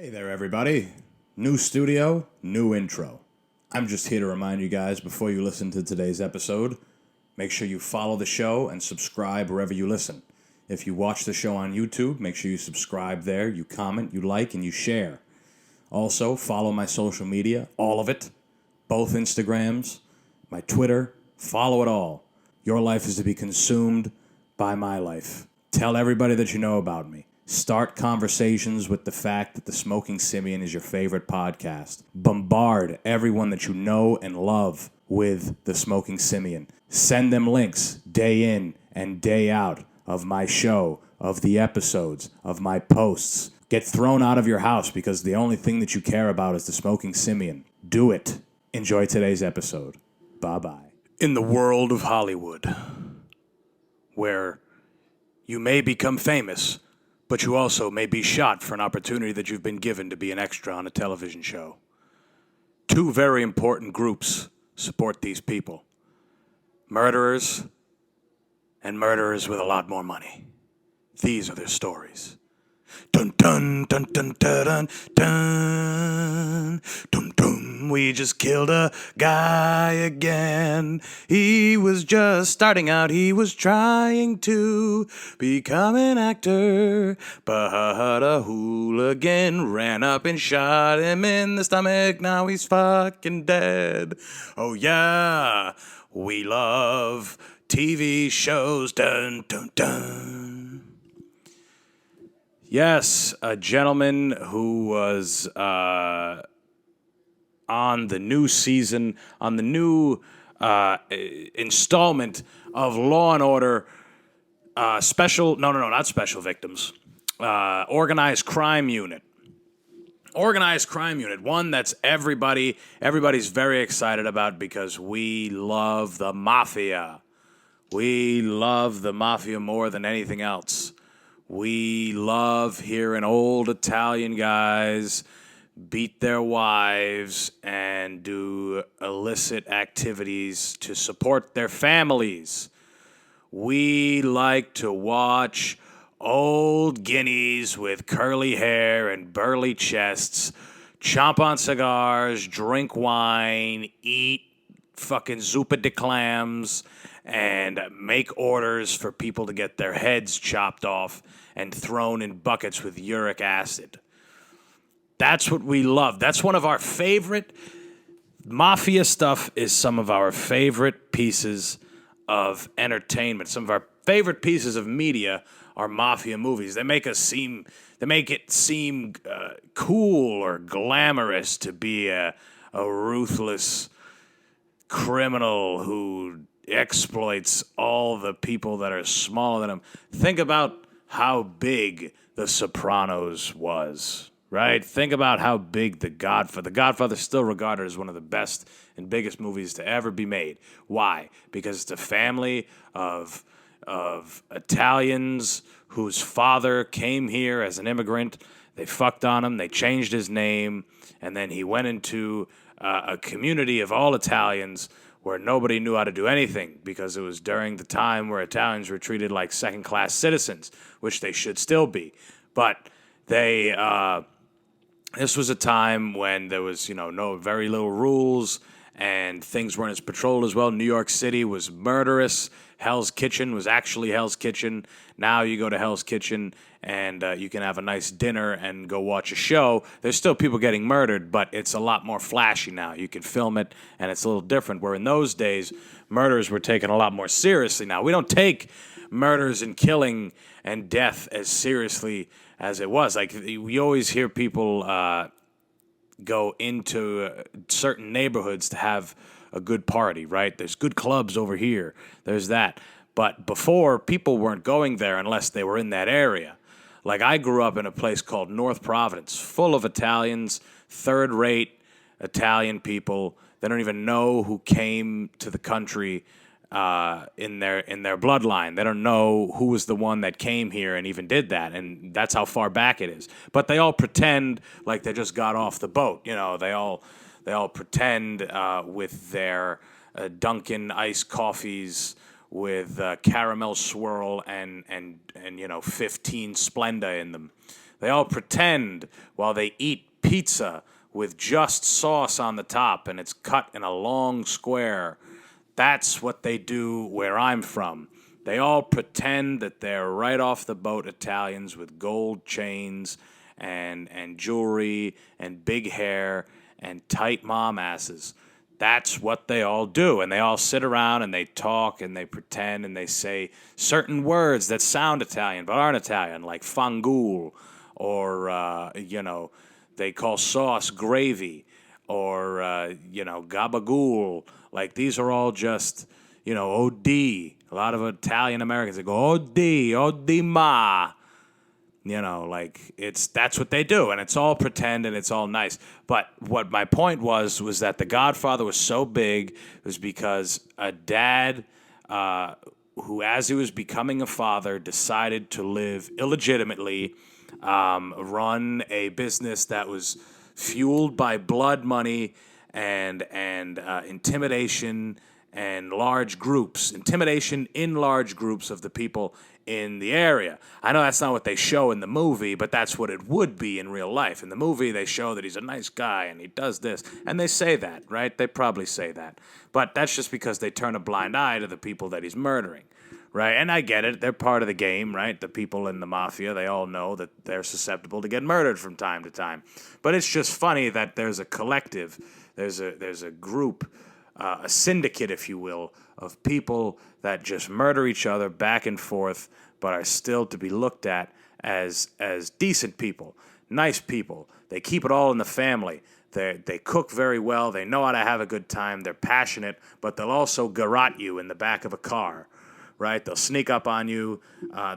Hey there, everybody. New studio, new intro. I'm just here to remind you guys before you listen to today's episode, make sure you follow the show and subscribe wherever you listen. If you watch the show on YouTube, make sure you subscribe there, you comment, you like, and you share. Also, follow my social media, all of it, both Instagrams, my Twitter, follow it all. Your life is to be consumed by my life. Tell everybody that you know about me. Start conversations with the fact that the Smoking Simian is your favorite podcast. Bombard everyone that you know and love with the Smoking Simian. Send them links day in and day out of my show, of the episodes, of my posts. Get thrown out of your house because the only thing that you care about is the Smoking Simian. Do it. Enjoy today's episode. Bye-bye. In the world of Hollywood, where you may become famous, but you also may be shot for an opportunity that you've been given to be an extra on a television show. Two very important groups support these people. Murderers and murderers with a lot more money. These are their stories. Dun dun dun dun dun dun dun. Dum dum. We just killed a guy again. He was just starting out. He was trying to become an actor, but a hooligan ran up and shot him in the stomach. Now he's fucking dead. Oh yeah, we love TV shows. Dun dun dun. Yes, a gentleman who was on the new season, on the new installment of Law and Order not Special Victims, Organized Crime Unit. Organized Crime Unit, one that's everybody's very excited about because we love the mafia. We love the mafia more than anything else. We love hearing old Italian guys beat their wives and do illicit activities to support their families. We like to watch old guineas with curly hair and burly chests chomp on cigars, drink wine, eat fucking zuppa de clams, and make orders for people to get their heads chopped off and thrown in buckets with uric acid. That's what we love. That's one of our favorite. Mafia stuff is some of our favorite pieces of entertainment. Some of our favorite pieces of media are mafia movies. They make it seem cool or glamorous to be a ruthless criminal who exploits all the people that are smaller than him. Think about how big The Sopranos was, right? Think about how big The Godfather is still regarded as one of the best and biggest movies to ever be made. Why? Because it's a family of Italians whose father came here as an immigrant. They fucked on him. They changed his name. And then he went into a community of all Italians where nobody knew how to do anything because it was during the time where Italians were treated like second-class citizens, which they should still be. But this was a time when there was, very little rules and things weren't as patrolled as well. New York City was murderous. Hell's Kitchen was actually Hell's Kitchen. Now you go to Hell's Kitchen and you can have a nice dinner and go watch a show. There's still people getting murdered, but it's a lot more flashy now. You can film it, and it's a little different, where in those days, murders were taken a lot more seriously. Now, we don't take murders and killing and death as seriously as it was. Like, we always hear people go into certain neighborhoods to have a good party, right? There's good clubs over here. There's that. But before, people weren't going there unless they were in that area. Like, I grew up in a place called North Providence, full of Italians, third-rate Italian people. They don't even know who came to the country in their bloodline. They don't know who was the one that came here and even did that, and that's how far back it is. But they all pretend like they just got off the boat. They all pretend with their Dunkin' iced coffees with caramel swirl and 15 Splenda in them. They all pretend while they eat pizza with just sauce on the top, and it's cut in a long square. That's what they do where I'm from. They all pretend that they're right off the boat Italians with gold chains and jewelry and big hair and tight mom asses. That's what they all do. And they all sit around and they talk and they pretend and they say certain words that sound Italian but aren't Italian, like fangool, or, they call sauce gravy, or, gabagool. Like, these are all just, OD. A lot of Italian Americans, they go, OD ma. That's what they do, and it's all pretend and it's all nice. But what my point was that The Godfather was so big was because a dad who, as he was becoming a father, decided to live illegitimately, run a business that was fueled by blood money and intimidation and intimidation in large groups of the people in the area. I know that's not what they show in the movie, but that's what it would be in real life. In the movie, they show that he's a nice guy and he does this, and they say that, right? They probably say that. But that's just because they turn a blind eye to the people that he's murdering, right? And I get it. They're part of the game, right? The people in the mafia, they all know that they're susceptible to get murdered from time to time. But it's just funny that there's a collective, there's a group, a syndicate, if you will, of people that just murder each other back and forth, but are still to be looked at as decent people, nice people. They keep it all in the family. They cook very well. They know how to have a good time. They're passionate, but they'll also garrote you in the back of a car, right? They'll sneak up on you.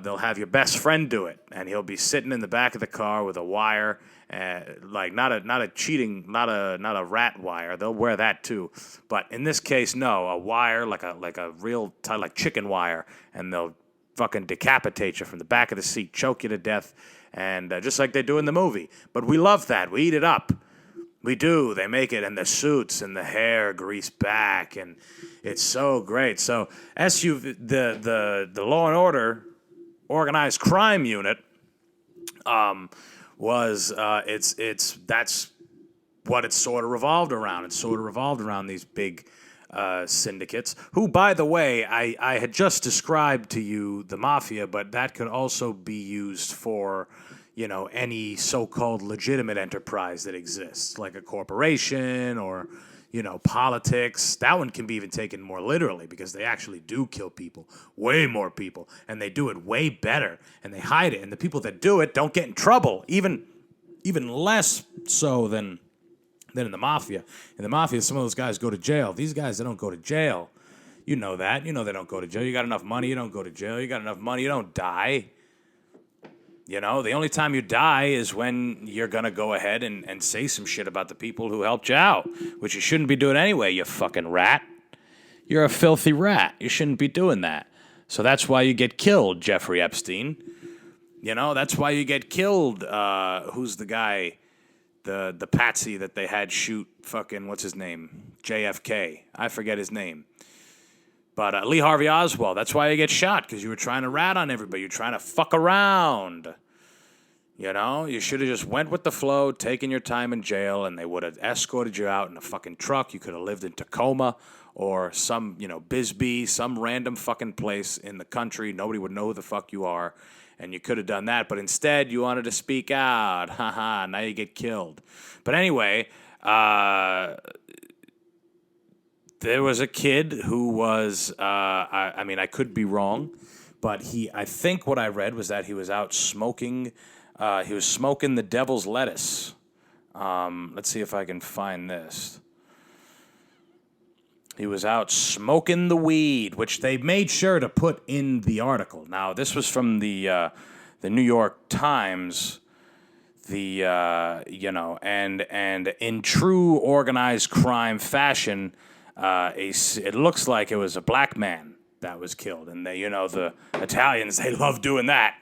They'll have your best friend do it, and he'll be sitting in the back of the car with a wire, not a rat wire. They'll wear that too, but in this case, no, a wire like a real like chicken wire, and they'll fucking decapitate you from the back of the seat, choke you to death, and just like they do in the movie. But we love that. We eat it up. We do. They make it, and the suits and the hair greased back, and it's so great. So the Law and Order Organized Crime Unit was that's what it sort of revolved around. It sort of revolved around these big syndicates, who, by the way, I had just described to you the mafia, but that could also be used for, any so-called legitimate enterprise that exists, like a corporation or, politics. That one can be even taken more literally because they actually do kill people, way more people, and they do it way better, and they hide it, and the people that do it don't get in trouble, even less so than in the mafia. In the mafia, some of those guys go to jail. These guys, they don't go to jail. You know that. You know they don't go to jail. You got enough money, you don't go to jail. You got enough money, you don't die. The only time you die is when you're going to go ahead and say some shit about the people who helped you out, which you shouldn't be doing anyway, you fucking rat. You're a filthy rat. You shouldn't be doing that. So that's why you get killed, Jeffrey Epstein. That's why you get killed. Who's the guy? The patsy that they had shoot fucking, what's his name? JFK. I forget his name. But Lee Harvey Oswald, that's why you get shot, because you were trying to rat on everybody. You're trying to fuck around. You should have just went with the flow, taken your time in jail, and they would have escorted you out in a fucking truck. You could have lived in Tacoma or some, Bisbee, some random fucking place in the country. Nobody would know who the fuck you are. And you could have done that, but instead you wanted to speak out. Haha, now you get killed. But anyway, there was a kid who was, I could be wrong, but I think what I read was that he was out smoking, he was smoking the devil's lettuce. Let's see if I can find this. He was out smoking the weed, which they made sure to put in the article. Now, this was from the New York Times. And in true organized crime fashion, it looks like it was a black man that was killed, and the Italians, they love doing that.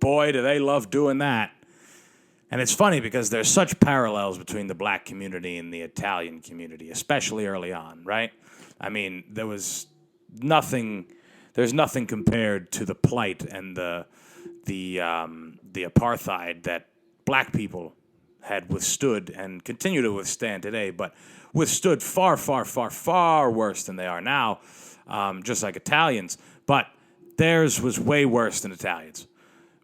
Boy, do they love doing that. And it's funny because there's such parallels between the black community and the Italian community, especially early on, right? I mean, there was nothing there's nothing compared to the plight and the apartheid that black people had withstood and continue to withstand today, but withstood far, far, far, far worse than they are now, just like Italians. But theirs was way worse than Italians.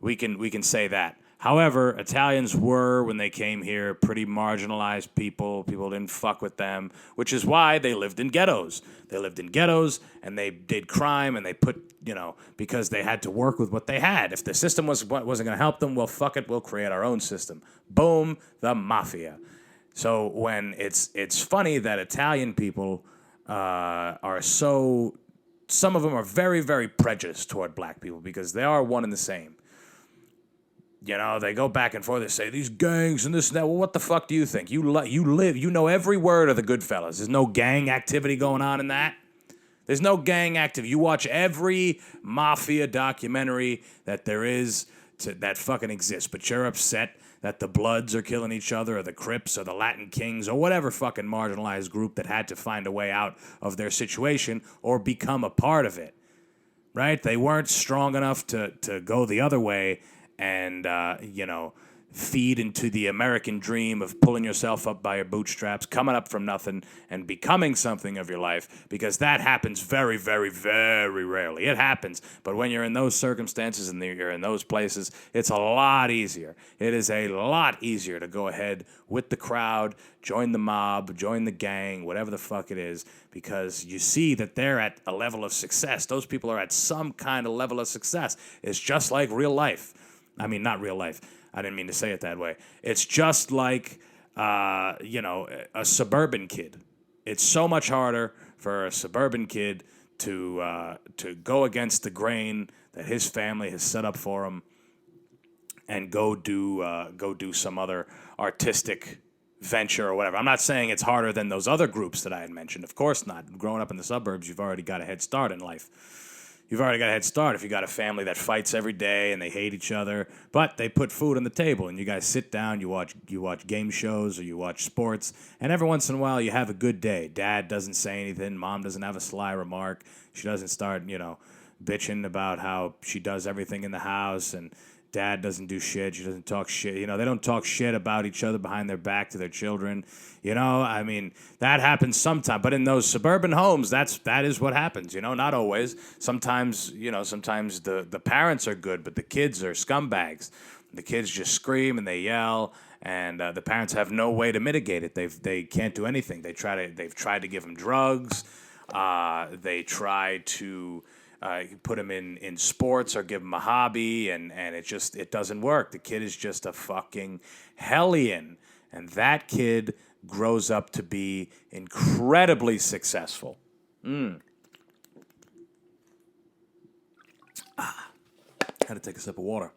We can say that. However, Italians were, when they came here, pretty marginalized people. People didn't fuck with them, which is why they lived in ghettos. They lived in ghettos, and they did crime, and they put, because they had to work with what they had. If the system wasn't going to help them, well, fuck it, we'll create our own system. Boom, the mafia. So when it's funny that Italian people are so, some of them are very, very prejudiced toward black people because they are one and the same. They go back and forth. They say these gangs and this and that. Well, what the fuck do you think? You know every word of the Goodfellas. There's no gang activity going on in that. There's no gang activity. You watch every mafia documentary that there is that fucking exists, but you're upset that the Bloods are killing each other, or the Crips, or the Latin Kings, or whatever fucking marginalized group that had to find a way out of their situation or become a part of it. Right? They weren't strong enough to go the other way and, feed into the American dream of pulling yourself up by your bootstraps, coming up from nothing, and becoming something of your life, because that happens very, very, very rarely. It happens, but when you're in those circumstances and you're in those places, it's a lot easier. It is a lot easier to go ahead with the crowd, join the mob, join the gang, whatever the fuck it is, because you see that they're at a level of success. Those people are at some kind of level of success. It's just like real life. I mean, not real life. I didn't mean to say it that way. It's just like, a suburban kid. It's so much harder for a suburban kid to go against the grain that his family has set up for him and go do some other artistic venture or whatever. I'm not saying it's harder than those other groups that I had mentioned. Of course not. Growing up in the suburbs, you've already got a head start in life. You've already got a head start if you got a family that fights every day and they hate each other, but they put food on the table and you guys sit down, you watch game shows or you watch sports, and every once in a while you have a good day. Dad doesn't say anything, mom doesn't have a sly remark, she doesn't start, bitching about how she does everything in the house, and dad doesn't do shit, she doesn't talk shit. They don't talk shit about each other behind their back to their children. I mean, that happens sometimes. But in those suburban homes, that is what happens, not always. Sometimes, sometimes the parents are good, but the kids are scumbags. The kids just scream and they yell, and the parents have no way to mitigate it. They can't do anything. They've tried to give them drugs. They try to put him in sports or give him a hobby, and it doesn't work. The kid is just a fucking hellion, and that kid grows up to be incredibly successful. Had to take a sip of water.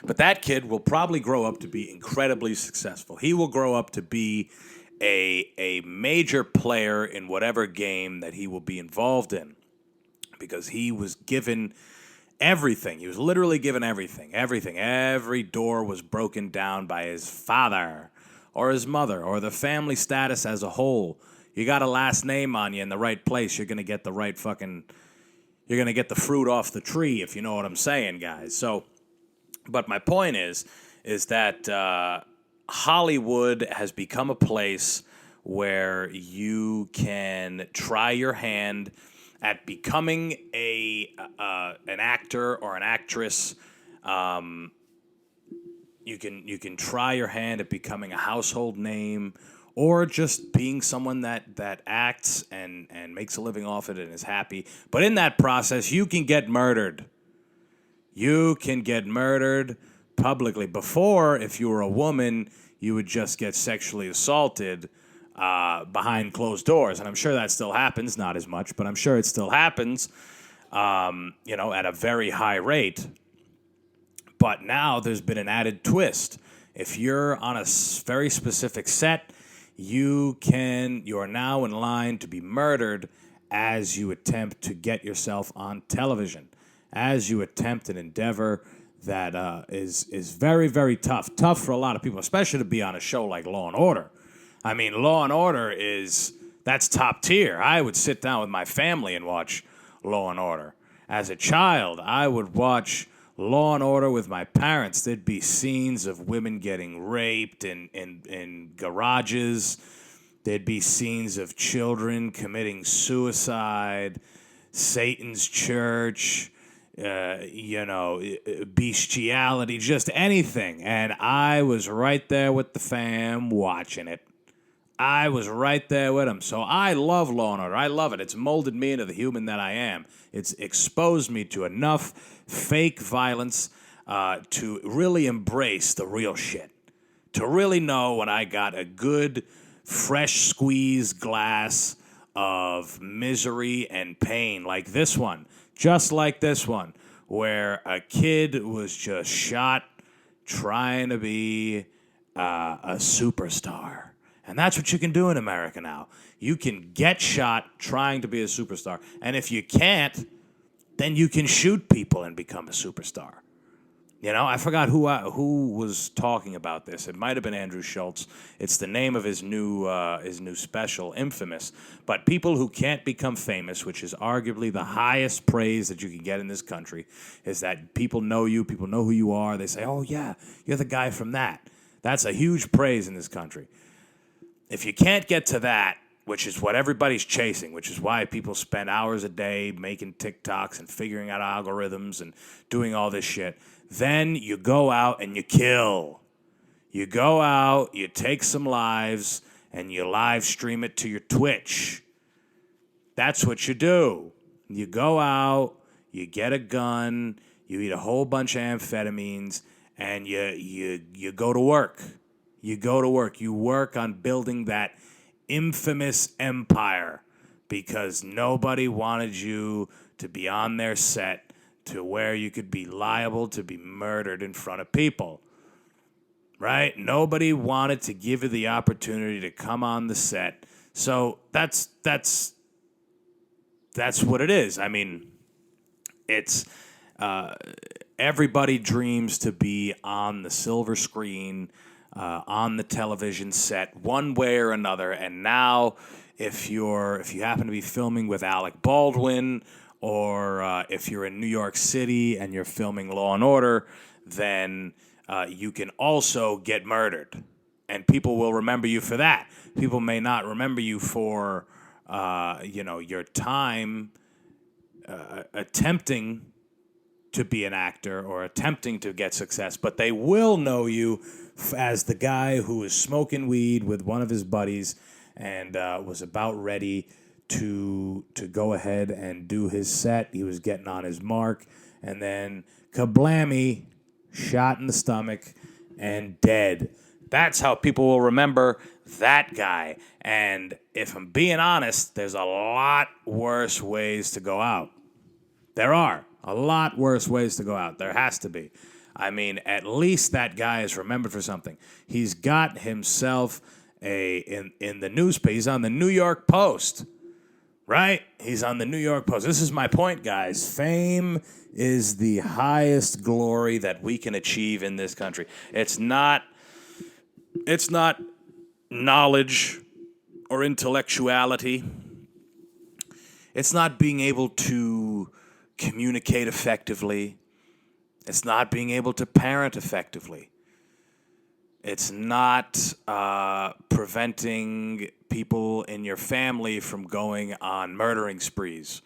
But that kid will probably grow up to be incredibly successful. He will grow up to be a major player in whatever game that he will be involved in, because he was given everything. He was literally given everything. Everything. Every door was broken down by his father or his mother or the family status as a whole. You got a last name on you in the right place, you're going to get the right fucking... You're going to get the fruit off the tree, if you know what I'm saying, guys. So, but my point is that Hollywood has become a place where you can try your hand at becoming an actor or an actress. You can try your hand at becoming a household name, or just being someone that acts and makes a living off it and is happy. But in that process, you can get murdered. You can get murdered publicly. Before, if you were a woman, you would just get sexually assaulted behind closed doors. And I'm sure that still happens, not as much, but I'm sure it still happens, at a very high rate. But now there's been an added twist. If you're on a very specific set, you are now in line to be murdered as you attempt to get yourself on television, as you attempt an endeavor that is very, very tough. Tough for a lot of people, especially to be on a show like Law and Order. I mean, Law and Order that's top tier. I would sit down with my family and watch Law and Order. As a child, I would watch Law and Order with my parents. There'd be scenes of women getting raped in garages. There'd be scenes of children committing suicide, Satan's church, bestiality, just anything. And I was right there with the fam watching it. I was right there with them. So I love Law and Order. I love it. It's molded me into the human that I am. It's exposed me to enough fake violence to really embrace the real shit. To really know when I got a good, fresh squeezed glass of misery and pain like this one. Just like this one, where a kid was just shot trying to be a superstar. And that's what you can do in America now. You can get shot trying to be a superstar. And if you can't, then you can shoot people and become a superstar. You know, I forgot who was talking about this. It might have been Andrew Schultz. It's the name of his new special, Infamous. But people who can't become famous, which is arguably the highest praise that you can get in this country, is that people know you, people know who you are. They say, oh, yeah, you're the guy from that. That's a huge praise in this country. If you can't get to that, which is what everybody's chasing, which is why people spend hours a day making TikToks and figuring out algorithms and doing all this shit, then you go out and you kill. You go out, you take some lives, and you live stream it to your Twitch. That's what you do. You go out, you get a gun, you eat a whole bunch of amphetamines, and you go to work. You go to work. You work on building that infamous empire because nobody wanted you to be on their set to where you could be liable to be murdered in front of people. Right? Nobody wanted to give you the opportunity to come on the set. So that's what it is. I mean, it's everybody dreams to be on the silver screen, on the television set, one way or another. And now, if you happen to be filming with Alec Baldwin, or if you're in New York City and you're filming Law and Order, then you can also get murdered, and people will remember you for that. People may not remember you for your time attempting to be an actor or attempting to get success, but they will know you as the guy who was smoking weed with one of his buddies and was about ready to go ahead and do his set. He was getting on his mark, and then kablammy, shot in the stomach and dead. That's how people will remember that guy. And if I'm being honest, there's a lot worse ways to go out. There are a lot worse ways to go out. There has to be. I mean, at least that guy is remembered for something. He's got himself in the newspaper. He's on the New York Post, right? He's on the New York Post. This is my point, guys. Fame is the highest glory that we can achieve in this country. It's not knowledge or intellectuality. It's not being able to communicate effectively. It's not being able to parent effectively. It's not preventing people in your family from going on murdering sprees.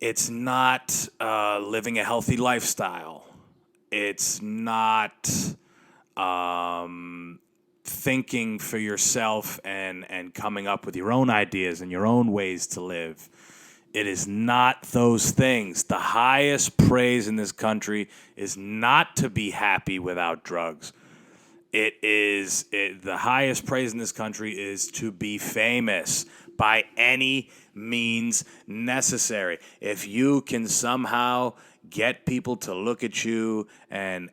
It's not living a healthy lifestyle. It's not thinking for yourself and coming up with your own ideas and your own ways to live. It is not those things. The highest praise in this country is not to be happy without drugs. The highest praise in this country is to be famous by any means necessary. If you can somehow get people to look at you and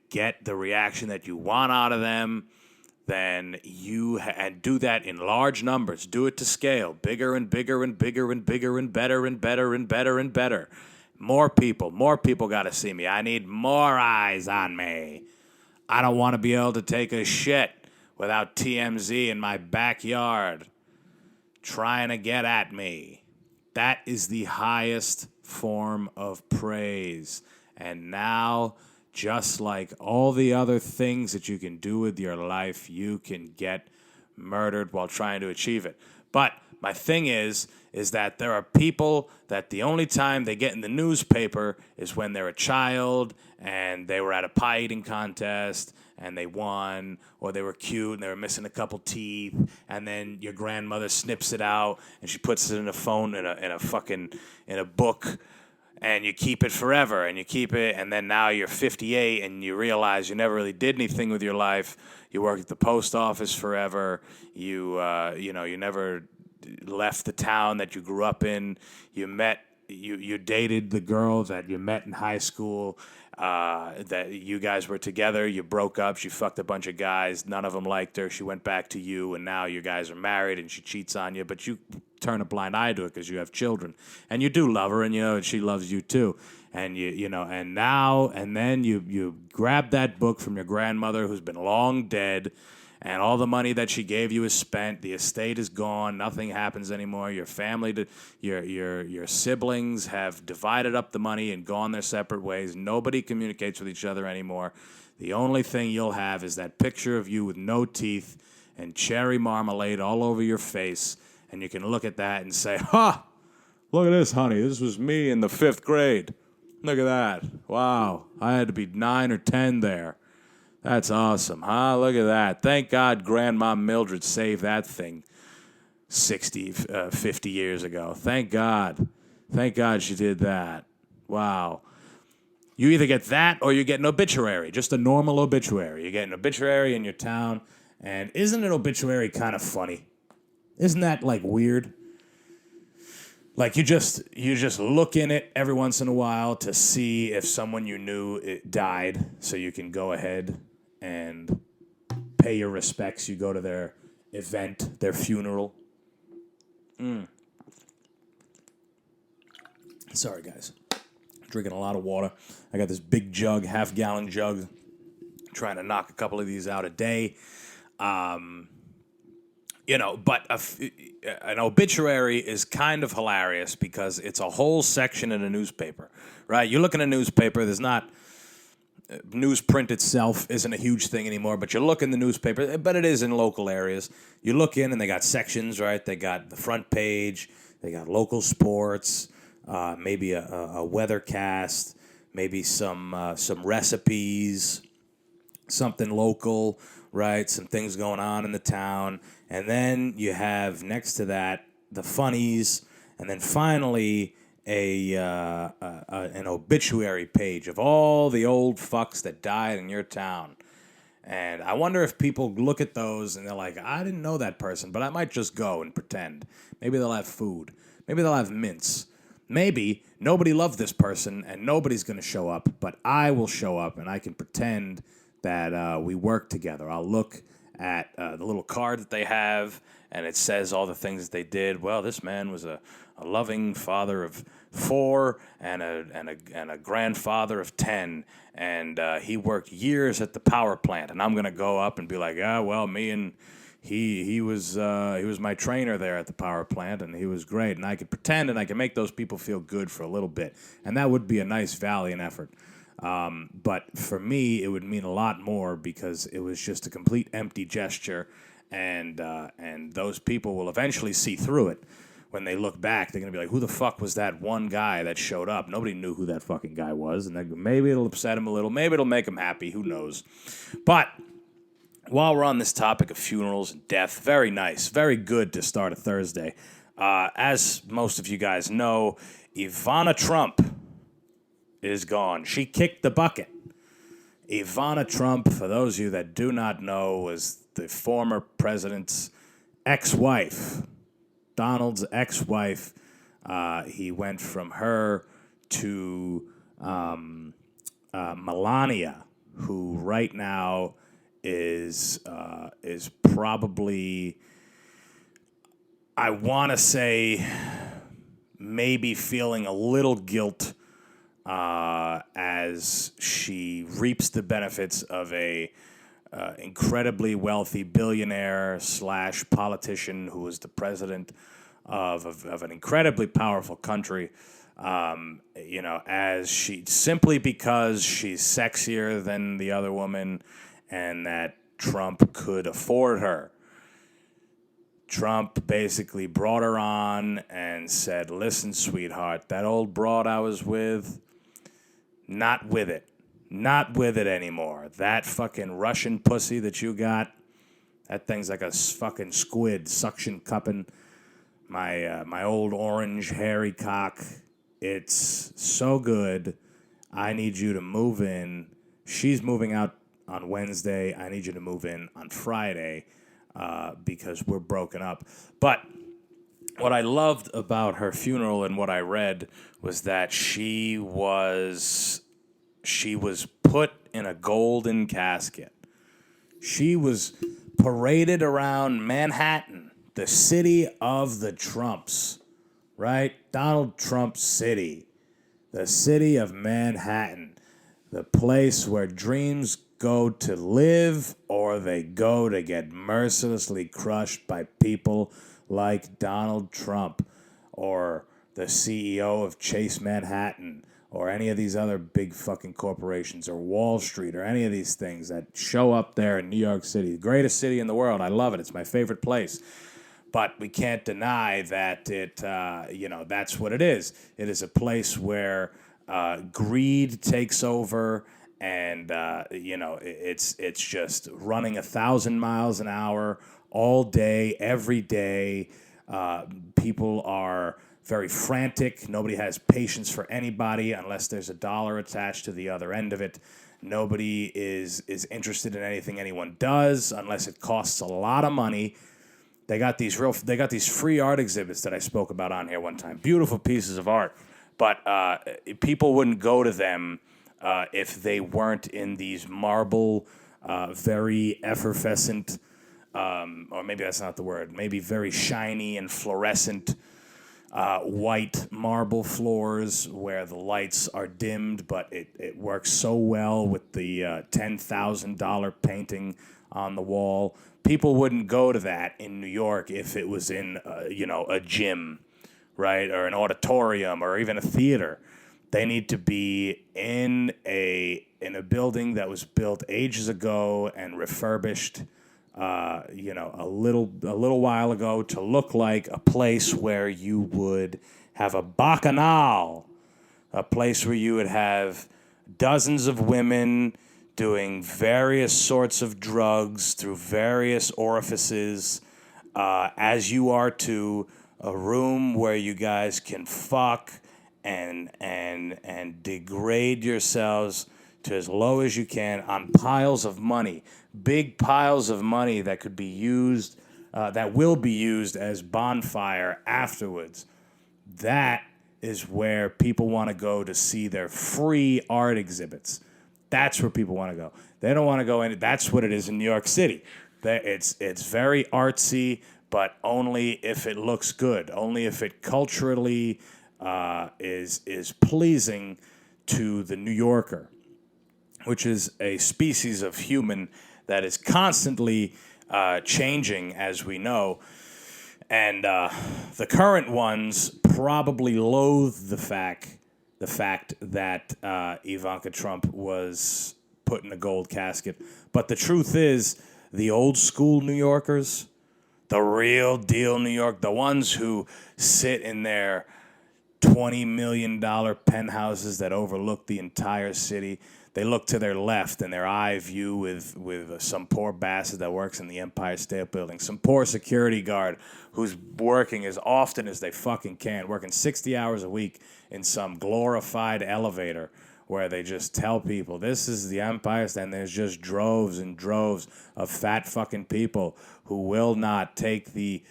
get the reaction that you want out of them, then and do that in large numbers. Do it to scale, bigger and bigger and bigger and bigger and better and better and better and better. More people got to see me. I need more eyes on me. I don't want to be able to take a shit without TMZ in my backyard trying to get at me. That is the highest form of praise. And now, just like all the other things that you can do with your life, you can get murdered while trying to achieve it. But my thing is that there are people that the only time they get in the newspaper is when they're a child and they were at a pie eating contest and they won, or they were cute and they were missing a couple teeth, and then your grandmother snips it out and she puts it in a phone in a book, and you keep it forever, and you keep it, and then now you're 58 and you realize you never really did anything with your life. You worked at the post office forever. You never left the town that you grew up in. You dated the girl that you met in high school, that you guys were together. You broke up. She fucked a bunch of guys. None of them liked her. She went back to you, and now you guys are married, and she cheats on you, but you turn a blind eye to it because you have children, and you do love her, and and she loves you too, and then you grab that book from your grandmother who's been long dead, and all the money that she gave you is spent. The estate is gone. Nothing happens anymore. Your family, your siblings have divided up the money and gone their separate ways. Nobody communicates with each other anymore. The only thing you'll have is that picture of you with no teeth and cherry marmalade all over your face. And you can look at that and say, "Ha! Look at this, honey. This was me in the 5th grade. Look at that. Wow. I had to be 9 or 10 there. That's awesome, huh? Look at that. Thank God Grandma Mildred saved that thing 50 years ago. Thank God. Thank God she did that. Wow. You either get that or you get an obituary, just a normal obituary. You get an obituary in your town, and isn't an obituary kind of funny? Isn't that, like, weird? Like, you just look in it every once in a while to see if someone you knew died, so you can go ahead and pay your respects. You go to their event, their funeral. Sorry, guys. Drinking a lot of water. I got this big jug, half-gallon jug, trying to knock a couple of these out a day. But an obituary is kind of hilarious because it's a whole section in a newspaper, right? You look in a newspaper, there's not... newsprint itself isn't a huge thing anymore, but you look in the newspaper, but it is in local areas. You look in and they got sections, right? They got the front page, they got local sports, maybe a weathercast, maybe some recipes, something local, right? Some things going on in the town. And then you have next to that the funnies, and then finally an obituary page of all the old fucks that died in your town. And I wonder if people look at those and they're like, I didn't know that person, but I might just go and pretend. Maybe they'll have food. Maybe they'll have mints. Maybe nobody loved this person and nobody's going to show up, but I will show up and I can pretend that we work together. I'll look at the little card that they have, and it says all the things that they did. Well, this man was a loving father of 4 and a grandfather of 10, and he worked years at the power plant. And I'm gonna go up and be like, he was my trainer there at the power plant, and he was great. And I could pretend, and I could make those people feel good for a little bit, and that would be a nice valiant effort. But for me, it would mean a lot more because it was just a complete empty gesture, and those people will eventually see through it. When they look back, they're going to be like, who the fuck was that one guy that showed up? Nobody knew who that fucking guy was. And maybe it'll upset him a little. Maybe it'll make him happy. Who knows? But while we're on this topic of funerals and death, very nice, very good to start a Thursday. As most of you guys know, Ivana Trump is gone. She kicked the bucket. Ivana Trump, for those of you that do not know, was the former president's ex-wife. Donald's ex-wife. He went from her to Melania, who right now is probably, I want to say, maybe feeling a little guilt as she reaps the benefits of a incredibly wealthy billionaire / politician who was the president of an incredibly powerful country. As simply because she's sexier than the other woman, and that Trump could afford her. Trump basically brought her on and said, "Listen, sweetheart, that old broad I was with, not with it. Not with it anymore. That fucking Russian pussy that you got, that thing's like a fucking squid suction cupping my old orange hairy cock. It's so good. I need you to move in. She's moving out on Wednesday. I need you to move in on Friday because we're broken up." But what I loved about her funeral and what I read was that she was put in a golden casket. She was paraded around Manhattan, the city of the Trumps, right? Donald Trump City, the city of Manhattan, the place where dreams go to live or they go to get mercilessly crushed by people like Donald Trump or the CEO of Chase Manhattan or any of these other big fucking corporations or Wall Street or any of these things that show up there in New York City, the greatest city in the world. I love it. It's my favorite place. But we can't deny that that's what it is. It is a place where greed takes over, and it's just running 1,000 miles an hour all day, every day. People are very frantic. Nobody has patience for anybody unless there's a dollar attached to the other end of it. Nobody is interested in anything anyone does unless it costs a lot of money. They got these free art exhibits that I spoke about on here one time. Beautiful pieces of art, but people wouldn't go to them if they weren't in these marble, very effervescent, or maybe that's not the word. Maybe very shiny and fluorescent white marble floors where the lights are dimmed, but it works so well with the $10,000 painting on the wall. People wouldn't go to that in New York if it was in a gym, right, or an auditorium or even a theater. They need to be in a building that was built ages ago and refurbished a little while ago to look like a place where you would have a bacchanal, a place where you would have dozens of women doing various sorts of drugs through various orifices, as you are to a room where you guys can fuck and degrade yourselves to as low as you can on piles of money, big piles of money that could be used, that will be used as bonfire afterwards. That is where people want to go to see their free art exhibits. That's where people want to go. They don't want to go in. That's what it is in New York City. It's very artsy, but only if it looks good. Only if it culturally is pleasing to the New Yorker, which is a species of human that is constantly changing, as we know. And the current ones probably loathe the fact that Ivanka Trump was put in a gold casket. But the truth is, the old school New Yorkers, the real deal New York, the ones who sit in their $20 million penthouses that overlook the entire city, they look to their left in their eye view with some poor bastard that works in the Empire State Building, some poor security guard who's working as often as they fucking can, working 60 hours a week in some glorified elevator where they just tell people, this is the Empire State, and there's just droves and droves of fat fucking people who will not take the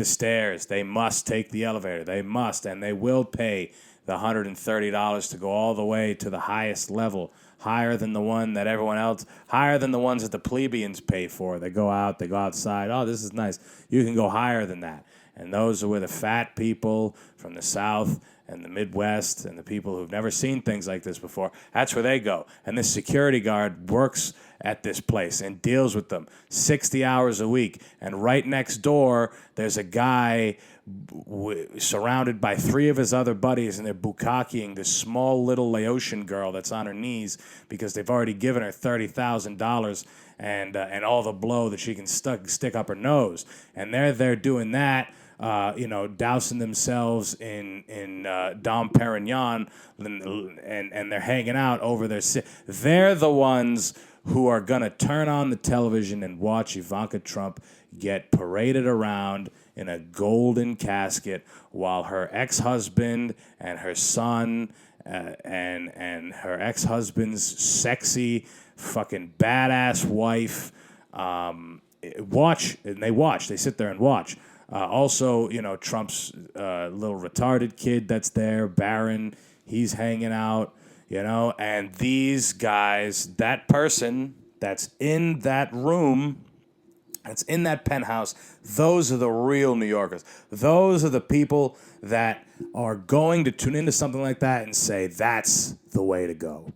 stairs. They must take the elevator. They must, and they will pay the $130 to go all the way to the highest level, higher than the one that everyone else, higher than the ones that the plebeians pay for. They go out, they go outside. Oh, this is nice. You can go higher than that. And those are where the fat people from the South and the Midwest and the people who've never seen things like this before, that's where they go. And this security guard works at this place and deals with them 60 hours a week. And right next door, there's a guy surrounded by 3 of his other buddies, and they're bukkakeing this small little Laotian girl that's on her knees because they've already given her $30,000 and all the blow that she can stick up her nose. And they're doing that. Dousing themselves in Dom Perignon, and they're hanging out over their. They're the ones who are gonna turn on the television and watch Ivanka Trump get paraded around in a golden casket while her ex-husband and her son and her ex-husband's sexy fucking badass wife watch, and they sit there and watch. Also, Trump's little retarded kid that's there, Barron, he's hanging out, and these guys, that person that's in that room, that's in that penthouse, those are the real New Yorkers. Those are the people that are going to tune into something like that and say, that's the way to go.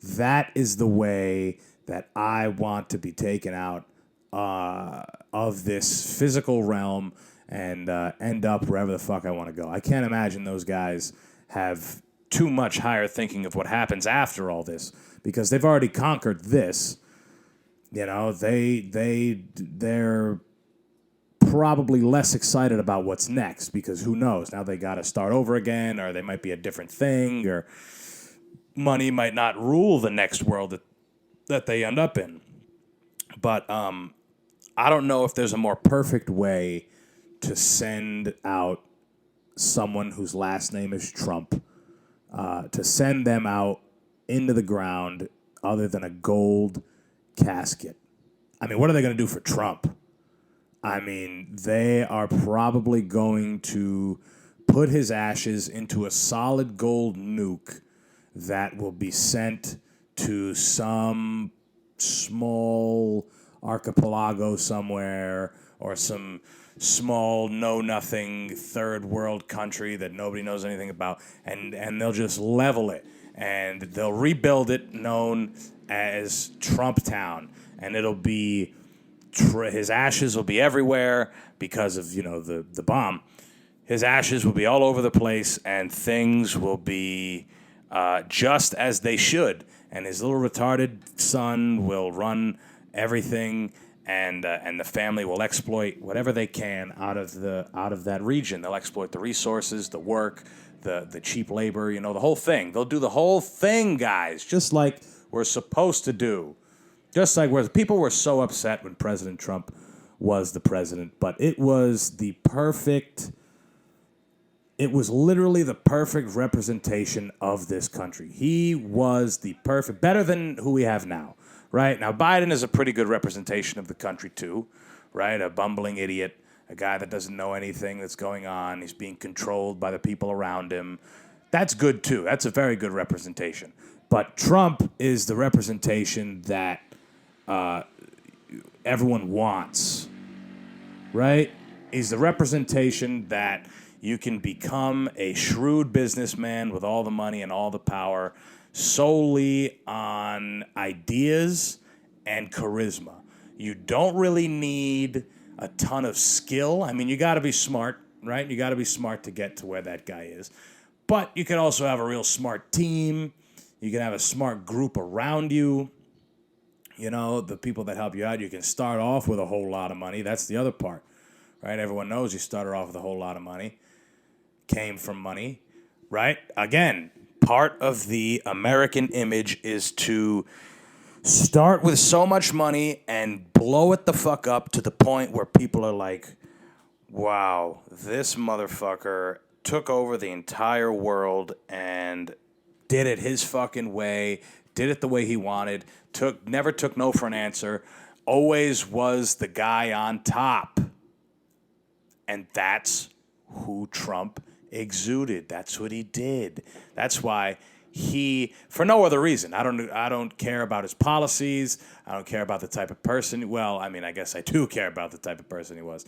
That is the way that I want to be taken out of this physical realm and end up wherever the fuck I want to go. I can't imagine those guys have too much higher thinking of what happens after all this, because they've already conquered this. They're probably less excited about what's next, because who knows? Now they got to start over again, or they might be a different thing, or money might not rule the next world that they end up in. But I don't know if there's a more perfect way to send out someone whose last name is Trump, to send them out into the ground other than a gold casket. I mean, what are they going to do for Trump? I mean, they are probably going to put his ashes into a solid gold nuke that will be sent to some small archipelago somewhere, or some small know-nothing third world country that nobody knows anything about, and they'll just level it, and they'll rebuild it, known as TrumpTown, and it'll be his ashes will be everywhere because of the bomb. His ashes will be all over the place, and things will be just as they should, and his little retarded son will run everything, and the family will exploit whatever they can out of that region. They'll exploit the resources, the work, the cheap labor, the whole thing. They'll do the whole thing, guys, just like we're supposed to do. Just like where people were so upset when President Trump was the president, but it was literally the perfect representation of this country. He was better than who we have now. Right? Now, Biden is a pretty good representation of the country, too, right? A bumbling idiot, a guy that doesn't know anything that's going on. He's being controlled by the people around him. That's good, too. That's a very good representation. But Trump is the representation that everyone wants, right? He's the representation that you can become a shrewd businessman with all the money and all the power solely on ideas and charisma. You don't really need a ton of skill. I mean, you got to be smart, right? You got to be smart to get to where that guy is. But you can also have a real smart team. You can have a smart group around you. The people that help you out. You can start off with a whole lot of money. That's the other part, right? Everyone knows you started off with a whole lot of money. Came from money, right? Again, part of the American image is to start with so much money and blow it the fuck up to the point where people are like, wow, this motherfucker took over the entire world and did it his fucking way, did it the way he wanted, never took no for an answer, always was the guy on top. And that's who Trump exuded. That's what he did. That's why for no other reason. I don't care about his policies. I don't care about the type of person. Well, I mean, I guess I do care about the type of person he was.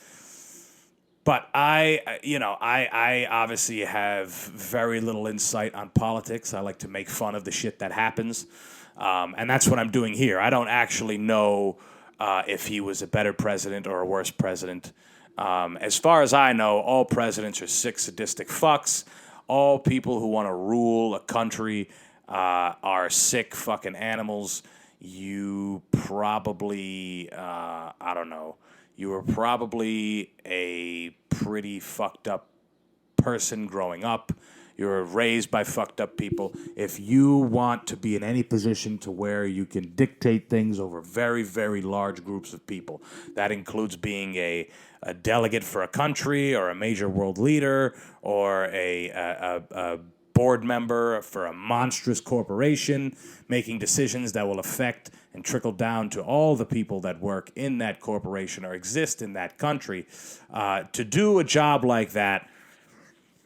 But I obviously have very little insight on politics. I like to make fun of the shit that happens. And that's what I'm doing here. I don't actually know if he was a better president or a worse president. As far as I know, all presidents are sick, sadistic fucks. All people who want to rule a country are sick fucking animals. You probably, I don't know, you were probably a pretty fucked up person growing up. You were raised by fucked up people. If you want to be in any position to where you can dictate things over very, very large groups of people, that includes being a delegate for a country or a major world leader or a board member for a monstrous corporation, making decisions that will affect and trickle down to all the people that work in that corporation or exist in that country. To do a job like that,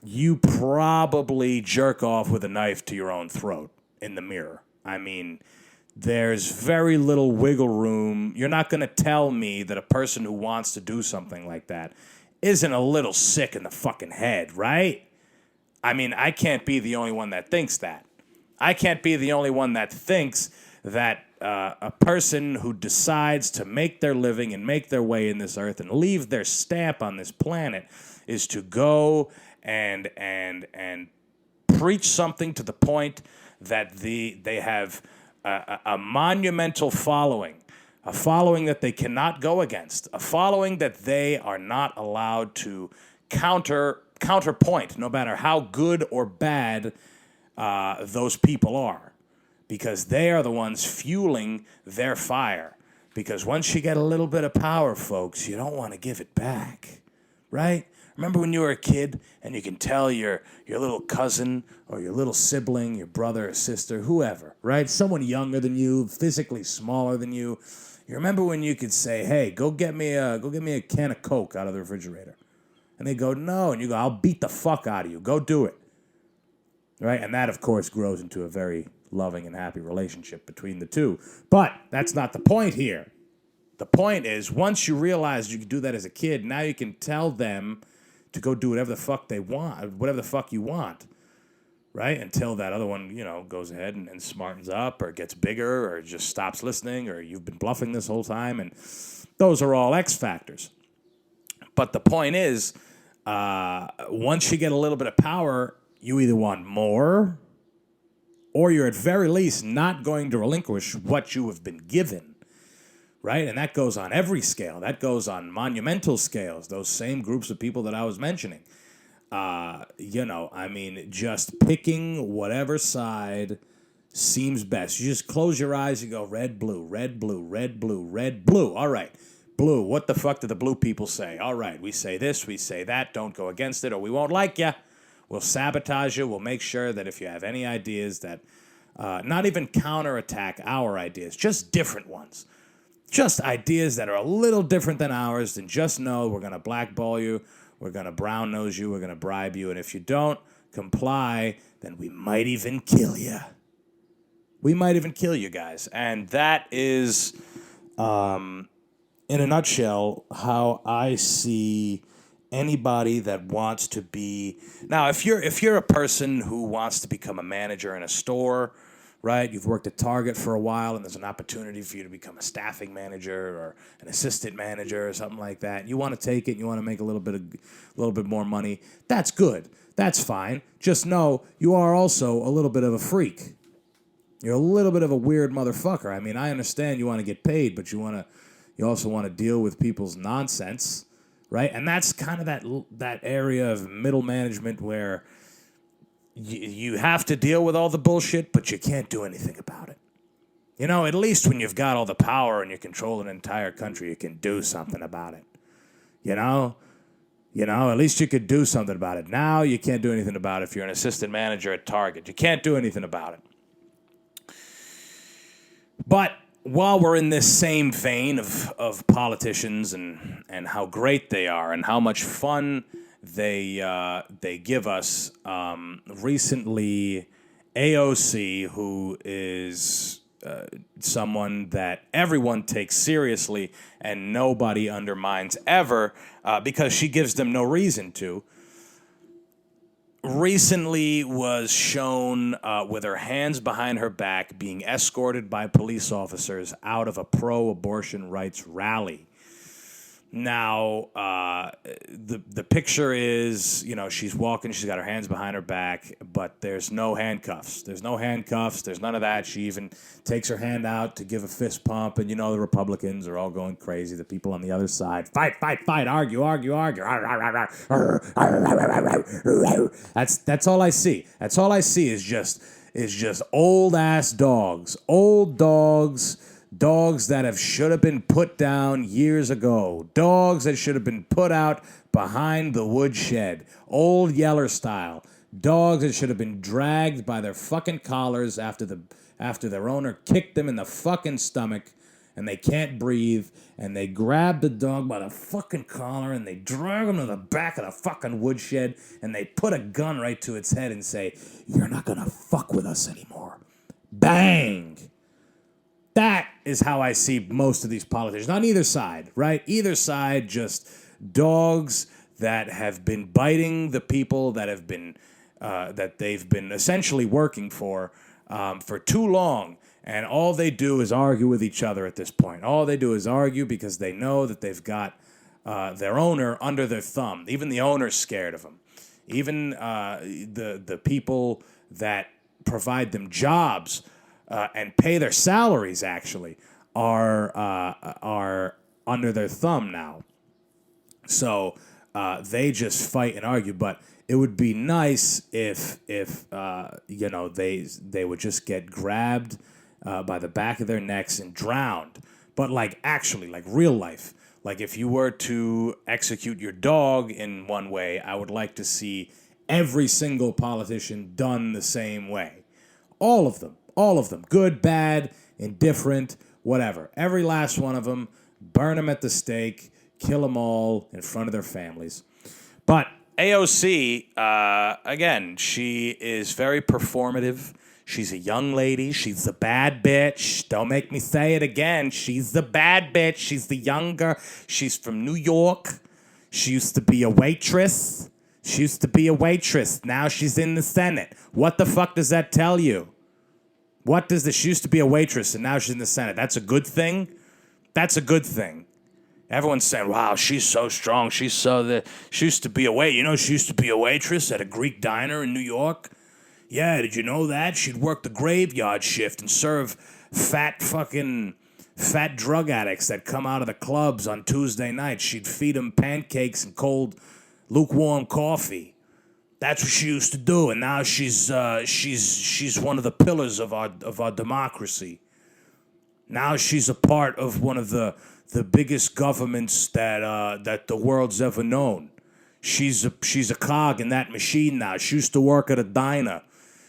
you probably jerk off with a knife to your own throat in the mirror. I mean, there's very little wiggle room. You're not going to tell me that a person who wants to do something like that isn't a little sick in the fucking head, right? I mean, I can't be the only one that thinks that. I can't be the only one that thinks that a person who decides to make their living and make their way in this earth and leave their stamp on this planet is to go and preach something to the point that they have a monumental following, a following that they cannot go against, a following that they are not allowed to counterpoint, no matter how good or bad those people are, because they are the ones fueling their fire. Because once you get a little bit of power, folks, you don't want to give it back, right? Remember when you were a kid and you can tell your little cousin or your little sibling, your brother or sister, whoever, right? Someone younger than you, physically smaller than you. You remember when you could say, "Hey, go get me a can of Coke out of the refrigerator," and they go, "No," and you go, "I'll beat the fuck out of you. Go do it." Right? And that, of course, grows into a very loving and happy relationship between the two. But that's not the point here. The point is, once you realize you can do that as a kid, now you can tell them to go do whatever the fuck they want, whatever the fuck you want, right? Until that other one, goes ahead and smartens up or gets bigger or just stops listening or you've been bluffing this whole time. And those are all X factors. But the point is, once you get a little bit of power, you either want more or you're at very least not going to relinquish what you have been given. Right? And that goes on every scale. That goes on monumental scales, those same groups of people that I was mentioning. Just picking whatever side seems best. You just close your eyes and go red, blue, red, blue, red, blue, red, blue. All right. Blue, what the fuck do the blue people say? All right, we say this, we say that. Don't go against it or we won't like you. We'll sabotage you. We'll make sure that if you have any ideas that not even counterattack our ideas, just different ones. Just ideas that are a little different than ours, then just know we're going to blackball you, we're going to brown nose you, we're going to bribe you, and if you don't comply, then we might even kill you. We might even kill you guys. And that is, in a nutshell, how I see anybody that wants to be... Now, if you're a person who wants to become a manager in a store... Right, you've worked at Target for a while, and there's an opportunity for you to become a staffing manager or an assistant manager or something like that. You want to take it, and you want to make a little bit more money. That's good. That's fine. Just know you are also a little bit of a freak. You're a little bit of a weird motherfucker. I mean, I understand you want to get paid, but you also want to deal with people's nonsense, right? And that's kind of that area of middle management where you have to deal with all the bullshit, but you can't do anything about it. At least when you've got all the power and you control an entire country, you can do something about it. At least you could do something about it. Now you can't do anything about it if you're an assistant manager at Target. You can't do anything about it. But while we're in this same vein of politicians and how great they are and how much fun they give us, recently AOC, who is someone that everyone takes seriously and nobody undermines ever, because she gives them no reason to, recently was shown with her hands behind her back being escorted by police officers out of a pro-abortion rights rally. Now, the picture is, she's walking, she's got her hands behind her back, but there's no handcuffs. There's none of that. She even takes her hand out to give a fist pump, and the Republicans are all going crazy. The people on the other side, fight, argue. That's all I see. That's all I see is just old ass dogs. Old dogs. Dogs that should have been put down years ago. Dogs that should have been put out behind the woodshed. Old Yeller style. Dogs that should have been dragged by their fucking collars after their owner kicked them in the fucking stomach and they can't breathe, and they grab the dog by the fucking collar and they drag him to the back of the fucking woodshed and they put a gun right to its head and say, "You're not gonna fuck with us anymore." Bang! That is how I see most of these politicians on either side, right? Either side, just dogs that have been biting the people that have been that they've been essentially working for too long, and all they do is argue with each other at this point. All they do is argue because they know that they've got their owner under their thumb. Even the owner's scared of them. Even the people that provide them jobs. And pay their salaries actually are under their thumb now. So they just fight and argue. But it would be nice if they would just get grabbed by the back of their necks and drowned. But actually real life. If you were to execute your dog in one way, I would like to see every single politician done the same way. All of them. Good, bad, indifferent, whatever. Every last one of them. Burn them at the stake. Kill them all in front of their families. But AOC, again, she is very performative. She's a young lady. She's the bad bitch. Don't make me say it again. She's the bad bitch. She's the younger. She's from New York. She used to be a waitress. Now she's in the Senate. What the fuck does that tell you? She used to be a waitress and now she's in the Senate. That's a good thing? That's a good thing. Everyone's saying, wow, she's so strong. She used to be she used to be a waitress at a Greek diner in New York. Yeah, did you know that? She'd work the graveyard shift and serve fat drug addicts that come out of the clubs on Tuesday nights. She'd feed them pancakes and cold, lukewarm coffee. That's what she used to do, and now she's one of the pillars of our democracy. Now she's a part of one of the biggest governments that the world's ever known. She's a cog in that machine now. She used to work at a diner.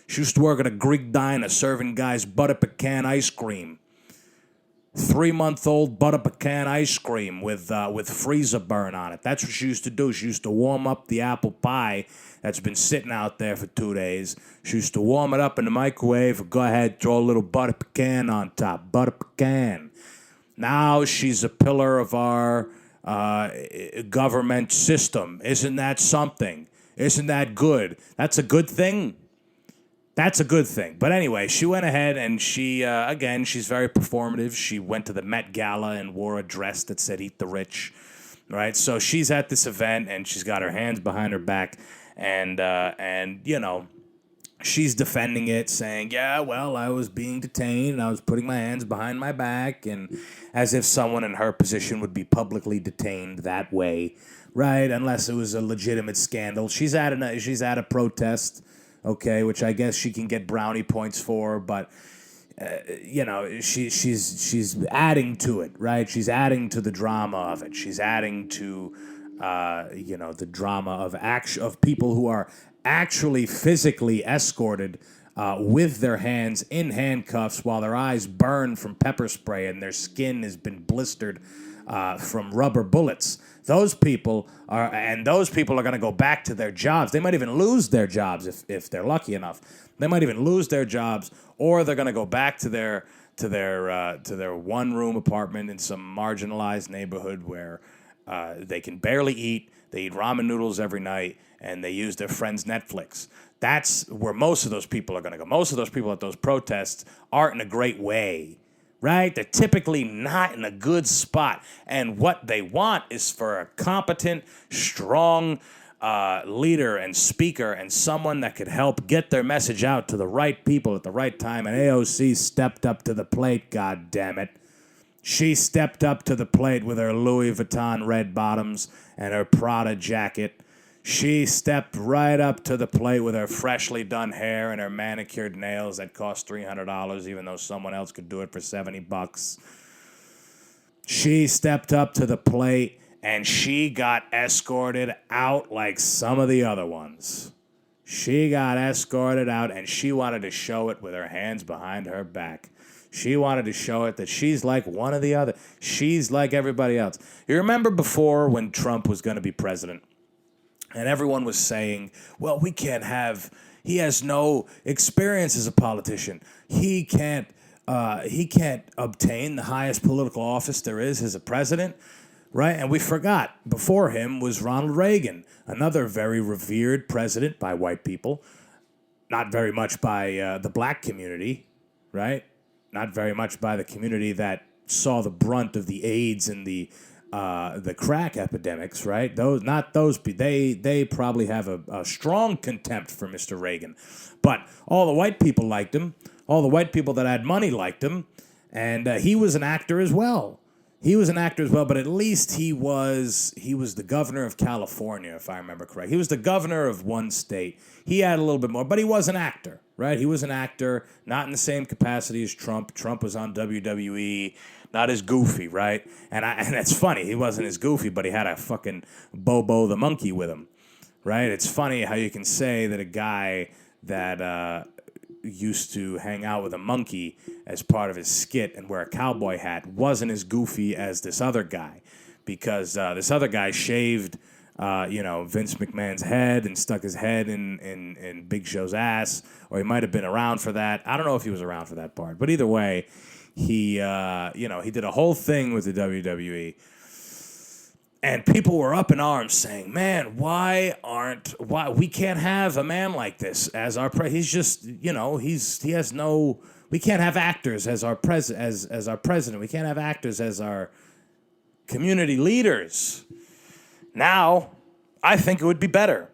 She used to work at a Greek diner serving guys butter pecan ice cream. 3-month-old butter pecan ice cream with freezer burn on it. That's what she used to do. She used to warm up the apple pie that's been sitting out there for 2 days. She used to warm it up in the microwave. Go ahead, throw a little butter pecan on top. Butter pecan. Now she's a pillar of our government system. Isn't that something? Isn't that good? That's a good thing. That's a good thing. But anyway, she went ahead and she, again, she's very performative. She went to the Met Gala and wore a dress that said "Eat the Rich," right? So she's at this event and she's got her hands behind her back and she's defending it, saying, yeah, well, I was being detained and I was putting my hands behind my back, and as if someone in her position would be publicly detained that way, right? Unless it was a legitimate scandal. She's at a protest. Okay, which I guess she can get brownie points for, but she's adding to it, right? She's adding to the drama of it. She's adding to the drama of people who are actually physically escorted with their hands in handcuffs while their eyes burn from pepper spray and their skin has been blistered from rubber bullets. Those people are going to go back to their jobs. They might even lose their jobs if they're lucky enough. They might even lose their jobs, or they're going to go back to their one-room apartment in some marginalized neighborhood where They can barely eat. They eat ramen noodles every night, and they use their friend's Netflix. That's where most of those people are going to go. Most of those people at those protests aren't in a great way, right? They're typically not in a good spot. And what they want is for a competent, strong leader and speaker and someone that could help get their message out to the right people at the right time. And AOC stepped up to the plate, God damn it. She stepped up to the plate with her Louis Vuitton red bottoms and her Prada jacket. She stepped right up to the plate with her freshly done hair and her manicured nails that cost $300, even though someone else could do it for $70. She stepped up to the plate and she got escorted out like some of the other ones. She got escorted out and she wanted to show it with her hands behind her back. She wanted to show it that she's like one of the other. She's like everybody else. You remember before when Trump was going to be president and everyone was saying, well, he has no experience as a politician. He can't obtain the highest political office there is as a president, right? And we forgot before him was Ronald Reagan, another very revered president by white people, not very much by the black community, right? Not very much by the community that saw the brunt of the AIDS and the crack epidemics, right? They probably have a strong contempt for Mr. Reagan. But all the white people liked him. All the white people that had money liked him. And he was an actor as well. But at least he was the governor of California, if I remember correct. He was the governor of one state. He had a little bit more, but he was an actor, right? He was an actor, not in the same capacity as Trump. Trump was on WWE, not as goofy, right? And that's funny. He wasn't as goofy, but he had a fucking Bobo the monkey with him, right? It's funny how you can say that a guy that used to hang out with a monkey as part of his skit and wear a cowboy hat wasn't as goofy as this other guy, because this other guy shaved Vince McMahon's head and stuck his head in Big Show's ass, or he might have been around for that. I don't know if he was around for that part, but either way, he did a whole thing with the WWE. And people were up in arms saying, man, why we can't have a man like this as our president. He's just, he has no, we can't have actors as our as our president. We can't have actors as our community leaders. Now, I think it would be better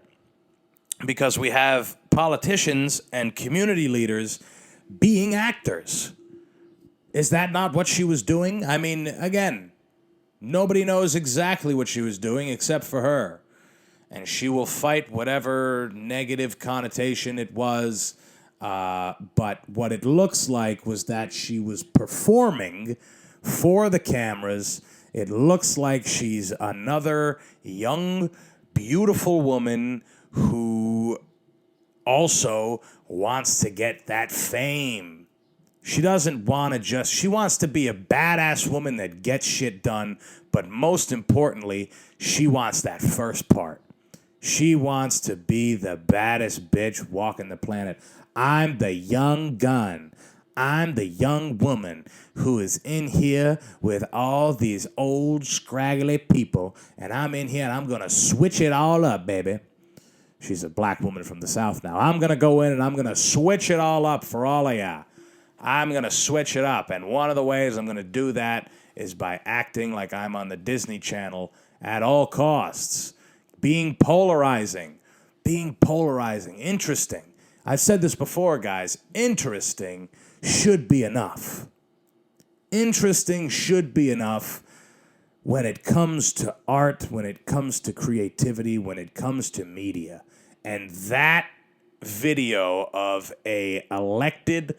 because we have politicians and community leaders being actors. Is that not what she was doing? I mean, again, nobody knows exactly what she was doing except for her. And she will fight whatever negative connotation it was. But what it looks like was that she was performing for the cameras. It looks like she's another young, beautiful woman who also wants to get that fame. She doesn't want to she wants to be a badass woman that gets shit done, but most importantly, she wants that first part. She wants to be the baddest bitch walking the planet. I'm the young gun. I'm the young woman who is in here with all these old, scraggly people, and I'm in here and I'm going to switch it all up, baby. She's a black woman from the South now. I'm going to go in and I'm going to switch it all up for all of ya. I'm going to switch it up, and one of the ways I'm going to do that is by acting like I'm on the Disney Channel at all costs. Being polarizing. Interesting. I've said this before, guys. Interesting should be enough. Interesting should be enough when it comes to art, when it comes to creativity, when it comes to media. And that video of a elected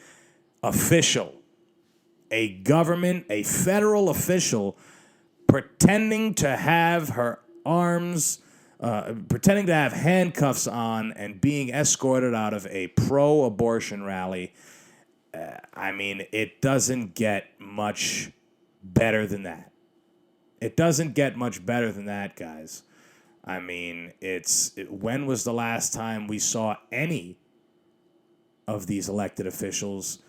official, a federal official, pretending to have her arms, pretending to have handcuffs on and being escorted out of a pro-abortion rally. I mean, it doesn't get much better than that. It doesn't get much better than that, guys. I mean, when was the last time we saw any of these elected officials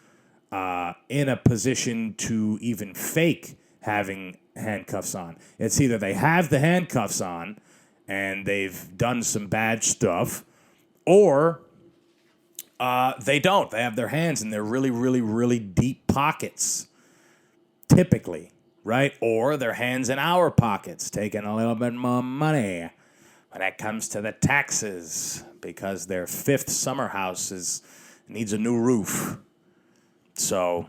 in a position to even fake having handcuffs on. It's either they have the handcuffs on and they've done some bad stuff, or they don't. They have their hands in their really, really, really deep pockets, typically, right? Or their hands in our pockets, taking a little bit more money when it comes to the taxes, because their fifth summer house needs a new roof. So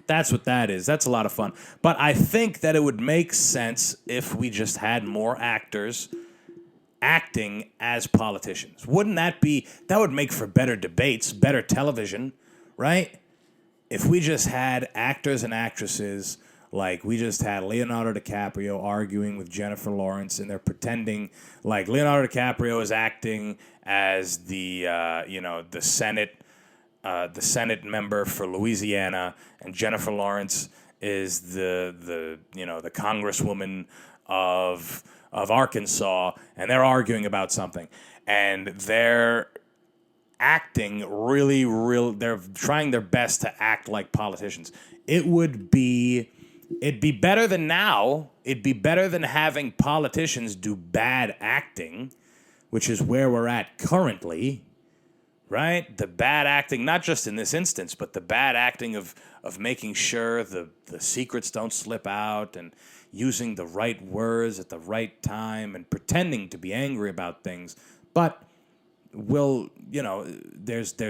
that's what that is. That's a lot of fun. But I think that it would make sense if we just had more actors acting as politicians. Wouldn't that would make for better debates, better television, right? If we just had actors and actresses, like we just had Leonardo DiCaprio arguing with Jennifer Lawrence, and they're pretending like Leonardo DiCaprio is acting as the Senate member for Louisiana, and Jennifer Lawrence is the congresswoman of Arkansas, and they're arguing about something, and they're acting they're trying their best to act like politicians. It'd be better than now. It'd be better than having politicians do bad acting, which is where we're at currently, right? The bad acting, not just in this instance, but the bad acting of making sure the secrets don't slip out, and using the right words at the right time, and pretending to be angry about things. But there's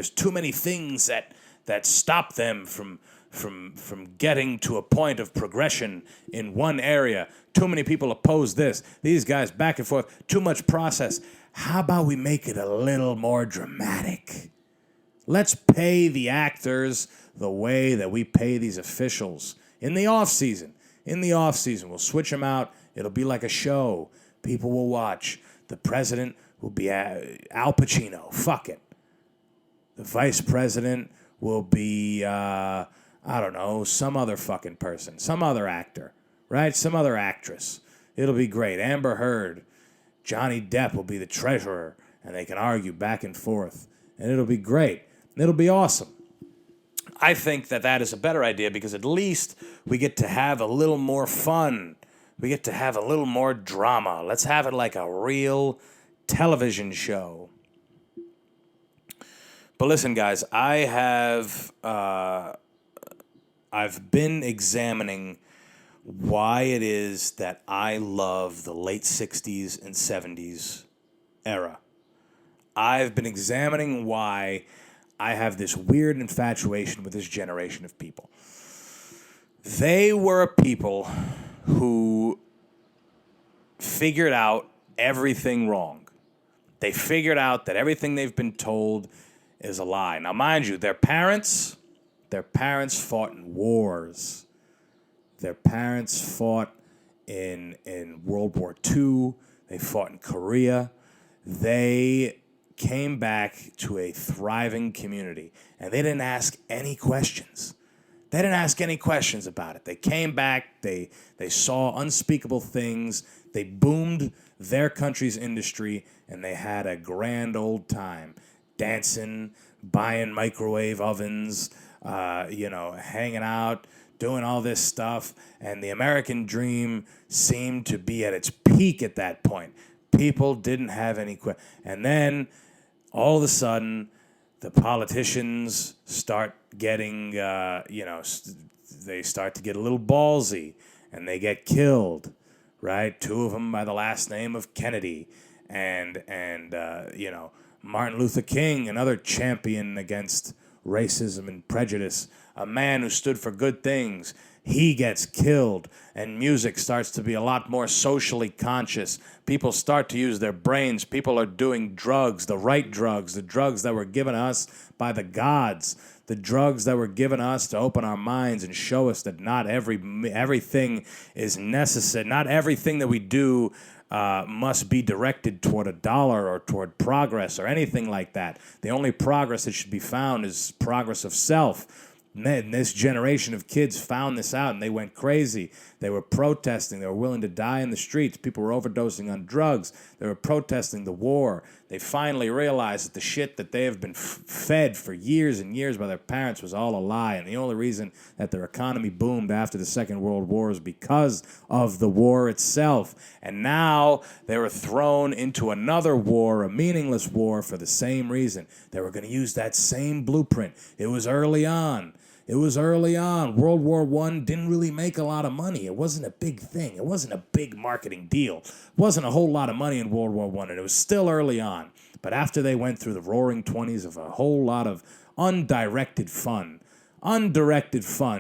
too many things that stop them from getting to a point of progression in one area. Too many people oppose this. These guys back and forth. Too much process. How about we make it a little more dramatic? Let's pay the actors the way that we pay these officials in the off season. In the off season, we'll switch them out. It'll be like a show. People will watch. The president will be Al Pacino. Fuck it. The vice president will be some other fucking person, some other actor, right? Some other actress. It'll be great. Amber Heard, Johnny Depp will be the treasurer, and they can argue back and forth, and it'll be great. It'll be awesome. I think that is a better idea, because at least we get to have a little more fun. We get to have a little more drama. Let's have it like a real television show. But listen, guys, I've been examining why it is that I love the late 60s and 70s era. I've been examining why I have this weird infatuation with this generation of people. They were people who figured out everything wrong. They figured out that everything they've been told is a lie. Now, mind you, their parents fought in wars. Their parents fought in World War II. They fought in Korea. They came back to a thriving community, and they didn't ask any questions. They didn't ask any questions about it. They came back. They saw unspeakable things. They boomed their country's industry, and they had a grand old time, dancing, buying microwave ovens, hanging out, doing all this stuff. And the American dream seemed to be at its peak at that point. People didn't have any questions. And then all of a sudden, the politicians start getting, they start to get a little ballsy, and they get killed, right? Two of them by the last name of Kennedy, and Martin Luther King, another champion against racism and prejudice, a man who stood for good things. He gets killed, and music starts to be a lot more socially conscious. People start to use their brains. People are doing drugs, the right drugs, the drugs that were given us by the gods, the drugs that were given us to open our minds and show us that not everything is necessary. Not everything that we do must be directed toward a dollar or toward progress or anything like that. The only progress that should be found is progress of self. And this generation of kids found this out, and they went crazy. They were protesting. They were willing to die in the streets. People were overdosing on drugs. They were protesting the war. They finally realized that the shit that they have been fed for years and years by their parents was all a lie. And the only reason that their economy boomed after the Second World War is because of the war itself. And now they were thrown into another war, a meaningless war, for the same reason. They were going to use that same blueprint. It was early on. World War I didn't really make a lot of money. It wasn't a big thing. It wasn't a big marketing deal. It wasn't a whole lot of money in World War I, and it was still early on. But after they went through the roaring 20s of a whole lot of undirected fun,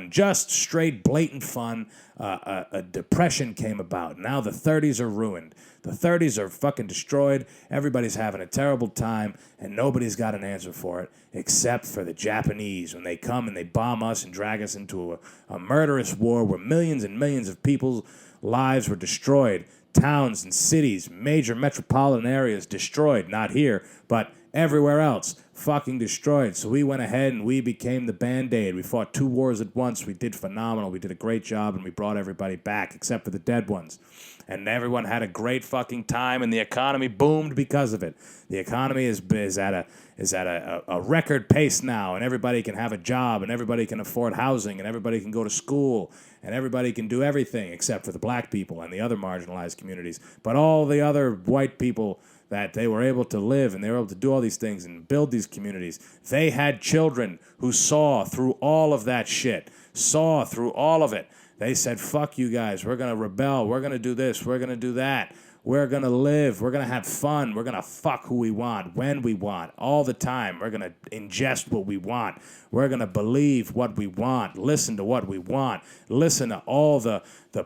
just straight blatant fun, a depression came about. Now the 30s are ruined. The 30s are fucking destroyed. Everybody's having a terrible time, and nobody's got an answer for it except for the Japanese when they come and they bomb us and drag us into a murderous war where millions and millions of people's lives were destroyed. Towns and cities, major metropolitan areas destroyed. Not here, but everywhere else. Fucking destroyed. So we went ahead and we became the Band-Aid. We fought 2 wars at once. We did phenomenal. We did a great job, and we brought everybody back except for the dead ones. And everyone had a great fucking time, and the economy boomed because of it. The economy is at a record pace now, and everybody can have a job, and everybody can afford housing, and everybody can go to school, and everybody can do everything except for the black people and the other marginalized communities. But all the other white people that they were able to live and they were able to do all these things and build these communities, they had children who saw through all of that shit, saw through all of it. They said, fuck you guys, we're going to rebel, we're going to do this, we're going to do that. We're going to live. We're going to have fun. We're going to fuck who we want, when we want, all the time. We're going to ingest what we want. We're going to believe what we want, listen to what we want, listen to all the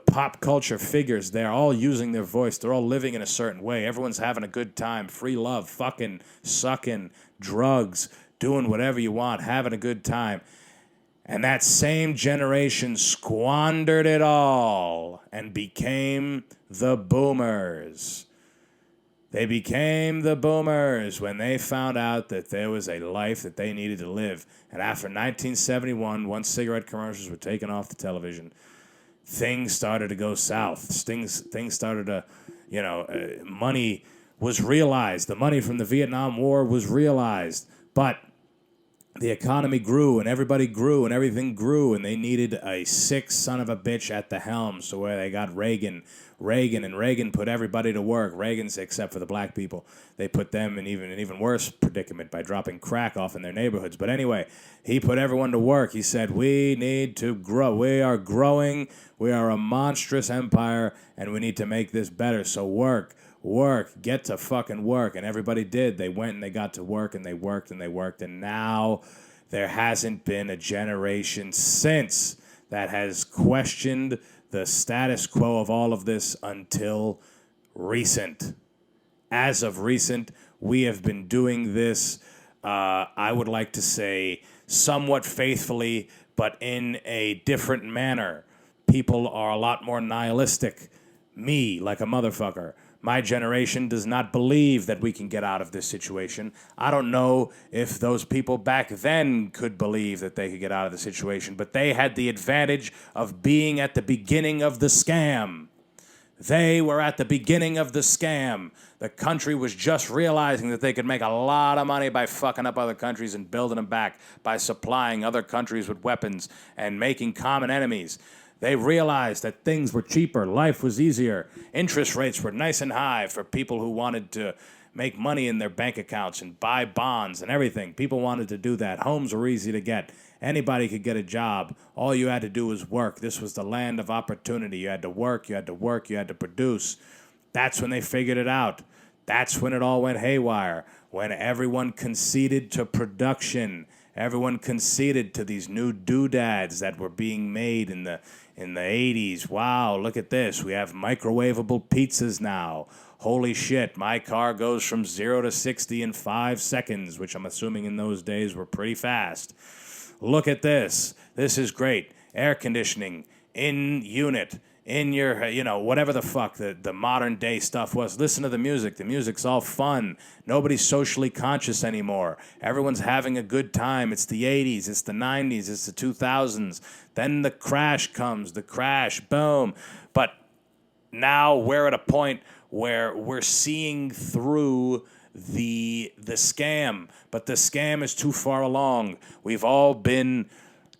pop culture figures. They're all using their voice. They're all living in a certain way. Everyone's having a good time, free love, fucking, sucking, drugs, doing whatever you want, having a good time. And that same generation squandered it all and became the boomers. They became the boomers when they found out that there was a life that they needed to live. And after 1971, once cigarette commercials were taken off the television, things started to go south. Things started to, money was realized. The money from the Vietnam War was realized. But the economy grew, and everybody grew, and everything grew, and they needed a sick son of a bitch at the helm. So where they got Reagan put everybody to work. Reagan's, except for the black people, they put them in an even worse predicament by dropping crack off in their neighborhoods. But anyway, he put everyone to work. He said, we need to grow. We are growing. We are a monstrous empire, and we need to make this better. So work, get to fucking work. And everybody did. They went and they got to work, and they worked and they worked. And now there hasn't been a generation since that has questioned the status quo of all of this until recent. As of recent, we have been doing this, I would like to say, somewhat faithfully, but in a different manner. People are a lot more nihilistic. Me, like a motherfucker. My generation does not believe that we can get out of this situation. I don't know if those people back then could believe that they could get out of the situation, but they had the advantage of being at the beginning of the scam. They were at the beginning of the scam. The country was just realizing that they could make a lot of money by fucking up other countries and building them back, by supplying other countries with weapons and making common enemies. They realized that things were cheaper, life was easier, interest rates were nice and high for people who wanted to make money in their bank accounts and buy bonds and everything. People wanted to do that. Homes were easy to get. Anybody could get a job. All you had to do was work. This was the land of opportunity. You had to work, you had to produce. That's when they figured it out. That's when it all went haywire, when everyone conceded to production. Everyone conceded to these new doodads that were being made in the 80s. Wow, look at this. We have microwavable pizzas now. Holy shit, my car goes from 0 to 60 in 5 seconds, which I'm assuming in those days were pretty fast. Look at this. This is great. Air conditioning in unit. In your, whatever the fuck the modern day stuff was. Listen to the music. The music's all fun. Nobody's socially conscious anymore. Everyone's having a good time. It's the 80s. It's the 90s. It's the 2000s. Then the crash comes. The crash. Boom. But now we're at a point where we're seeing through the scam, but the scam is too far along. We've all been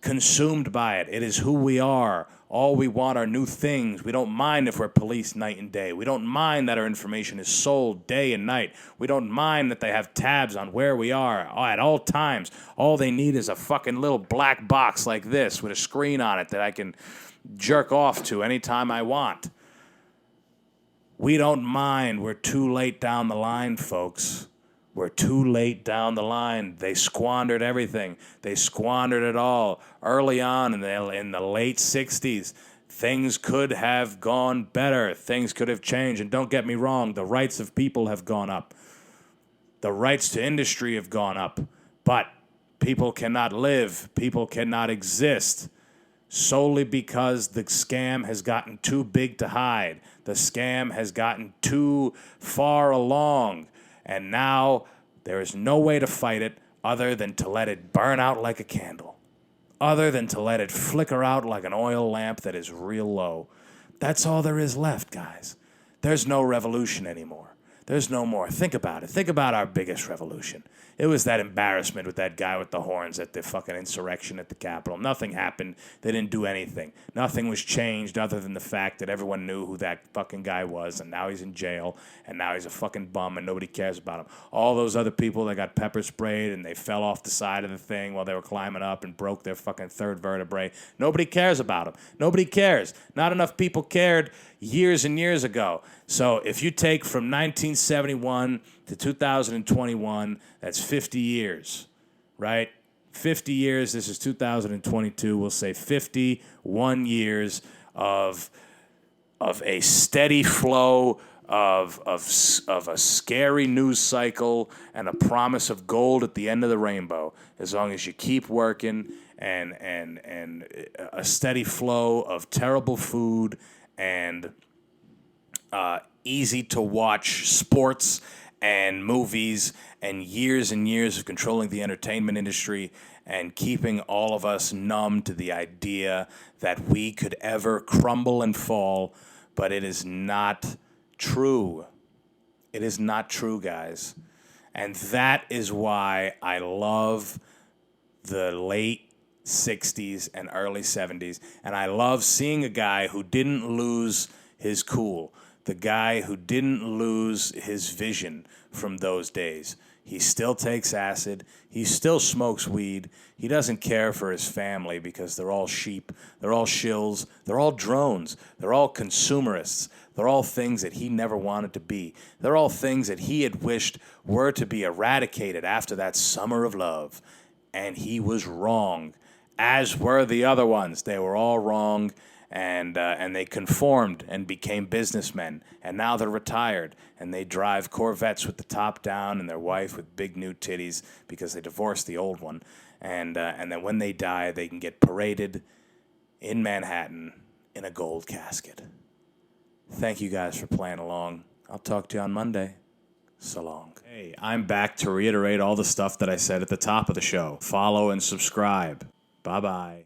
consumed by it. It is who we are. All we want are new things. We don't mind if we're policed night and day. We don't mind that our information is sold day and night. We don't mind that they have tabs on where we are at all times. All they need is a fucking little black box like this with a screen on it that I can jerk off to anytime I want. We don't mind. We're too late down the line, folks. We're too late down the line. They squandered everything. They squandered it all. Early on in the late 60s, things could have gone better. Things could have changed. And don't get me wrong, the rights of people have gone up. The rights to industry have gone up. But people cannot live. People cannot exist solely because the scam has gotten too big to hide. The scam has gotten too far along. And now there is no way to fight it other than to let it burn out like a candle, other than to let it flicker out like an oil lamp that is real low. That's all there is left, guys. There's no revolution anymore. There's no more. Think about it. Think about our biggest revolution. It was that embarrassment with that guy with the horns at the fucking insurrection at the Capitol. Nothing happened. They didn't do anything. Nothing was changed other than the fact that everyone knew who that fucking guy was, and now he's in jail, and now he's a fucking bum, and nobody cares about him. All those other people that got pepper sprayed and they fell off the side of the thing while they were climbing up and broke their fucking third vertebrae, nobody cares about them. Nobody cares. Not enough people cared years and years ago. So if you take from 1971 to 2021, that's 50 years, right? 50 years, this is 2022, we'll say 51 years of a steady flow of a scary news cycle and a promise of gold at the end of the rainbow, as long as you keep working, and a steady flow of terrible food and easy to watch sports and movies and years of controlling the entertainment industry and keeping all of us numb to the idea that we could ever crumble and fall. But it is not true. It is not true, guys. And that is why I love the late 60s and early 70s. And I love seeing a guy who didn't lose his cool. The guy who didn't lose his vision from those days. He still takes acid. He still smokes weed. He doesn't care for his family because they're all sheep. They're all shills. They're all drones. They're all consumerists. They're all things that he never wanted to be. They're all things that he had wished were to be eradicated after that summer of love. And he was wrong, as were the other ones. They were all wrong. And they conformed and became businessmen. And now they're retired. And they drive Corvettes with the top down and their wife with big new titties because they divorced the old one. And then when they die, they can get paraded in Manhattan in a gold casket. Thank you guys for playing along. I'll talk to you on Monday. So long. Hey, I'm back to reiterate all the stuff that I said at the top of the show. Follow and subscribe. Bye-bye.